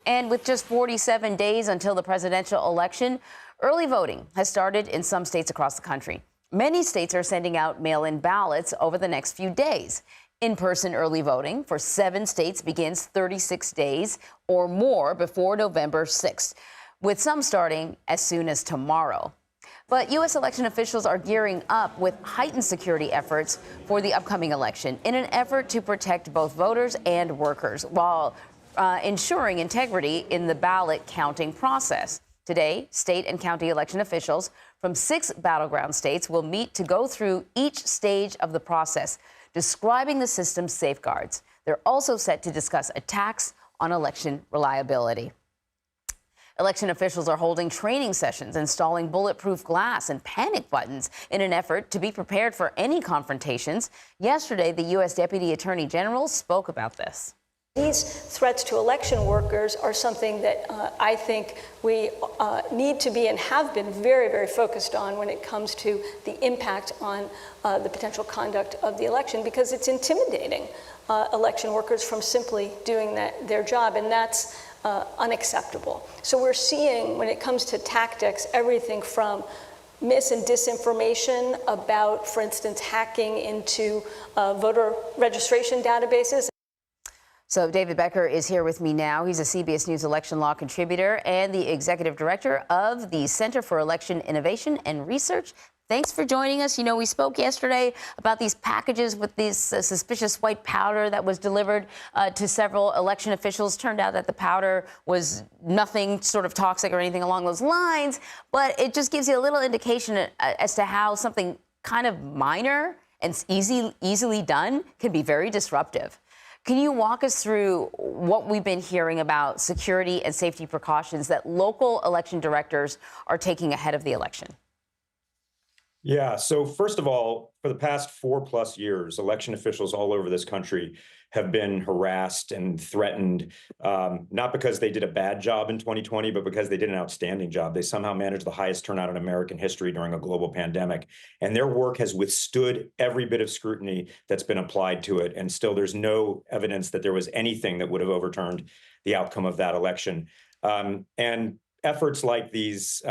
And with just 47 days until the presidential election, early voting has started in some states across the country. Many states are sending out mail-in ballots over the next few days. In-person early voting for 7 states begins 36 days or more before November 6th, with some starting as soon as tomorrow. But U.S. election officials are gearing up with heightened security efforts for the upcoming election in an effort to protect both voters and workers while ensuring integrity in the ballot counting process. Today, state and county election officials from 6 battleground states will meet to go through each stage of the process, describing the system's safeguards. They're also set to discuss attacks on election reliability. Election officials are holding training sessions, installing bulletproof glass and panic buttons in an effort to be prepared for any confrontations. Yesterday, the U.S. Deputy Attorney General spoke about this. These threats to election workers are something that I think we need to be and have been very, very focused on when it comes to the impact on the potential conduct of the election, because it's intimidating election workers from simply doing their job, and that's unacceptable. So we're seeing, when it comes to tactics, everything from mis and disinformation about, for instance, hacking into voter registration databases. So David Becker is here with me now. He's a CBS News election law contributor and the executive director of the Center for Election Innovation and Research. Thanks for joining us. You know, we spoke yesterday about these packages with this suspicious white powder that was delivered to several election officials. Turned out that the powder was nothing sort of toxic or anything along those lines, but it just gives you a little indication as to how something kind of minor and easily done can be very disruptive. Can you walk us through what we've been hearing about security and safety precautions that local election directors are taking ahead of the election? Yeah. So first of all, for the past 4+ years, election officials all over this country have been harassed and threatened, not because they did a bad job in 2020, but because they did an outstanding job. They somehow managed the highest turnout in American history during a global pandemic. And their work has withstood every bit of scrutiny that's been applied to it. And still, there's no evidence that there was anything that would have overturned the outcome of that election. And efforts like these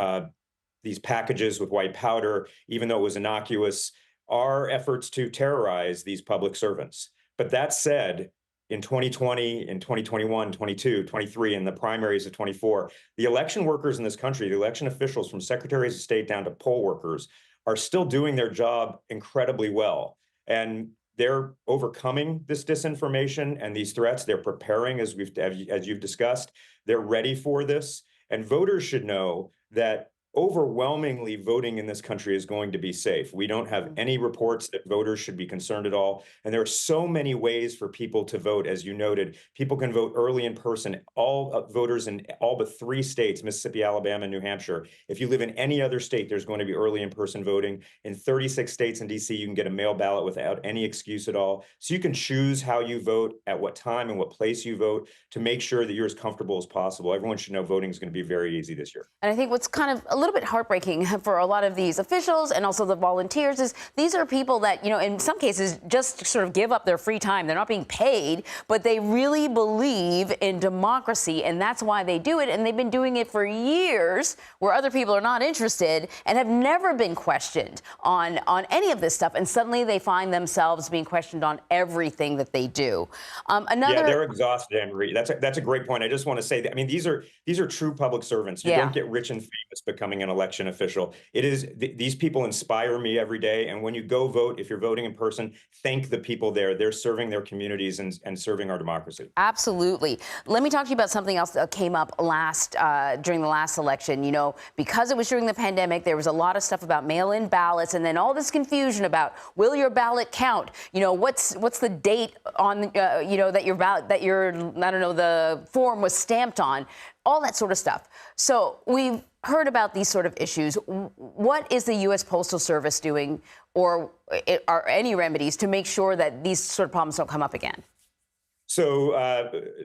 packages with white powder, even though it was innocuous, are efforts to terrorize these public servants. But that said, in 2020, in 2021, 22, 23, and the primaries of 24, the election workers in this country, the election officials from secretaries of state down to poll workers, are still doing their job incredibly well. And they're overcoming this disinformation and these threats. They're preparing, as you've discussed. They're ready for this. And voters should know that overwhelmingly voting in this country is going to be safe. We don't have any reports that voters should be concerned at all. And there are so many ways for people to vote. As you noted, people can vote early in person. All voters in all but 3 states, Mississippi, Alabama, and New Hampshire. If you live in any other state, there's going to be early in person voting. In 36 states and DC, you can get a mail ballot without any excuse at all. So you can choose how you vote, at what time and what place you vote, to make sure that you're as comfortable as possible. Everyone should know voting is going to be very easy this year. And I think what's kind of a little bit heartbreaking for a lot of these officials and also the volunteers is these are people that, you know, in some cases just sort of give up their free time. They're not being paid, but they really believe in democracy, and that's why they do it. And they've been doing it for years where other people are not interested and have never been questioned on any of this stuff. And suddenly they find themselves being questioned on everything that they do. Yeah, they're exhausted, Anne-Marie. That's a great point. I just want to say that, I mean, these are true public servants. You don't get rich and famous becoming an election official. It is these people inspire me every day. And when you go vote, if you're voting in person, thank the people there. They're serving their communities and serving our democracy. Absolutely. Let me talk to you about something else that came up during the last election. You know, because it was during the pandemic, there was a lot of stuff about mail-in ballots, and then all this confusion about, will your ballot count? You know, what's the date on you know, that your ballot, that your, I don't know, the form was stamped on, all that sort of stuff. So we've heard about these sort of issues. What is the U.S. Postal Service doing, or are any remedies to make sure that these sort of problems don't come up again? So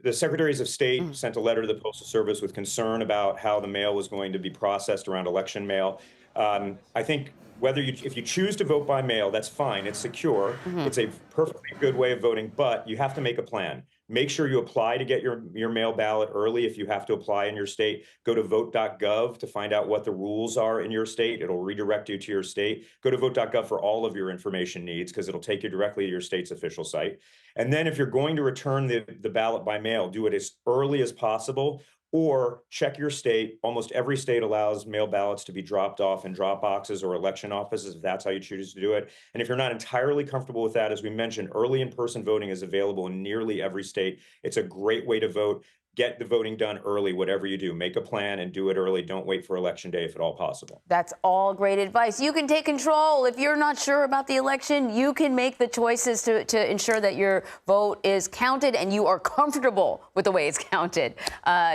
the secretaries of state sent a letter to the Postal Service with concern about how the mail was going to be processed around election mail. I think if you choose to vote by mail, that's fine. It's secure. It's a perfectly good way of voting, but you have to make a plan. Make sure you apply to get your mail ballot early if you have to apply in your state. Go to vote.gov to find out what the rules are in your state. It'll redirect you to your state. Go to vote.gov for all of your information needs because it'll take you directly to your state's official site. And then if you're going to return the ballot by mail, do it as early as possible. Or check your state. Almost every state allows mail ballots to be dropped off in drop boxes or election offices if that's how you choose to do it. And if you're not entirely comfortable with that, as we mentioned, early in-person voting is available in nearly every state. It's a great way to vote. Get the voting done early, whatever you do. Make a plan and do it early. Don't wait for Election Day if at all possible. That's all great advice. You can take control. If you're not sure about the election, you can make the choices to ensure that your vote is counted and you are comfortable with the way it's counted.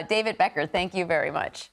David Becker, thank you very much.